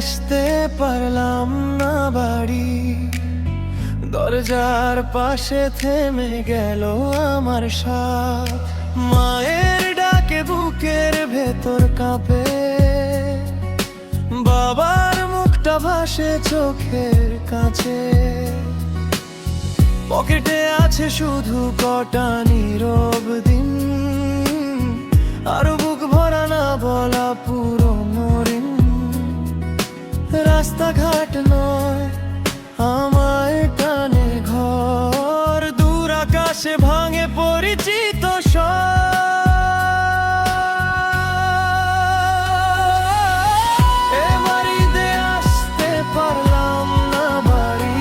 আসতে পারলাম না বাড়ি, দরজার পাশে থেমে গেল আমার সাথ। মায়ের ডাকে বুকের ভেতর কাঁপে, বাবার মুখটা ভাসে চোখের কাছে। পকেটে আছে শুধু কটা নীরব দিন, আর বুক ভরা না বলা পুরনো ঋণ। রাস্তাঘাট নয় আমায় টানে ঘর, দূর আকাশে ভাঙে পরিচিত স্বর। এ বাড়িতে আসতে পারলাম না বাড়ি,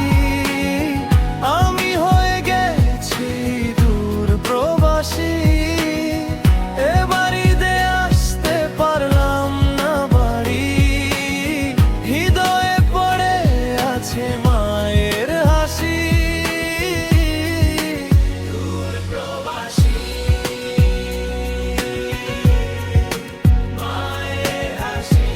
আমি হয়ে গেছি দূর প্রবাসী। এ বাড়িতে আসতে পারলাম না বাড়ি, হৃদয়ে পড়ে আছে মায়ের হাসি। দূর প্রবাসী, মায়ের হাসি।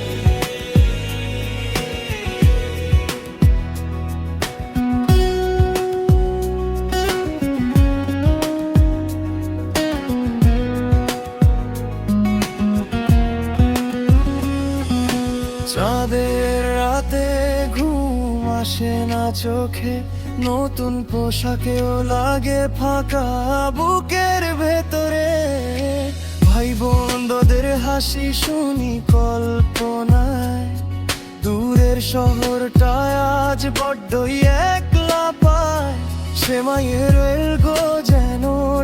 চাঁদের রাতে ঘুম আসে না চোখে, নতুন পোশাকেও লাগে ফাঁকা বুকের ভেতরে। ভাই বোনদের হাসি শুনি কল্পনায়, দূরের শহরটায় আজ বড্ডই একলা পায়। সে মায়ের এলগো যেন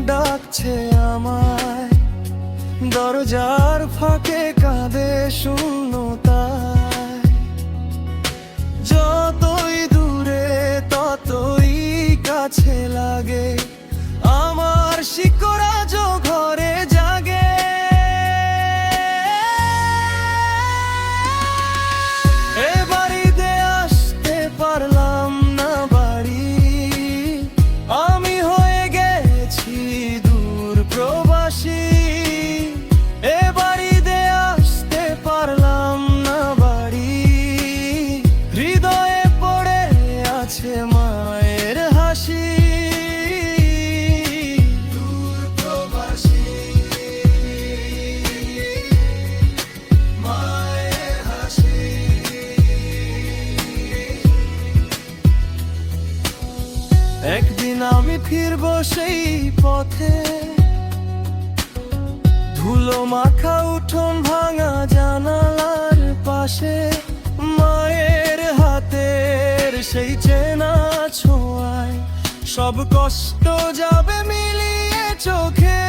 ডাকছে আমায়, দরজার ফাঁকে কাঁদে শূন্যতায়। যতই দূরে ততই কাছে লাগে, আমার শিকড় আজও ঘরে জাগে। এ বাড়িতে আসতে পারলাম না বাড়ি, আমি হয়ে গেছি দূর প্রবাসী। এ বাড়িতে আসতে পারলাম না বাড়ি, হৃদয়ে পড়ে আছে মায়ের হাসি। দূর প্রবাসী, মায়ের হাসি। একদিন আমি ফিরবো সেই পথে, ধুলো মাখা উঠোন ভাঙা জানালার পাশে। মায়ের হাতের সেই চেনা ছোঁয়ায় সব কষ্ট যাবে মিলিয়ে চোখে।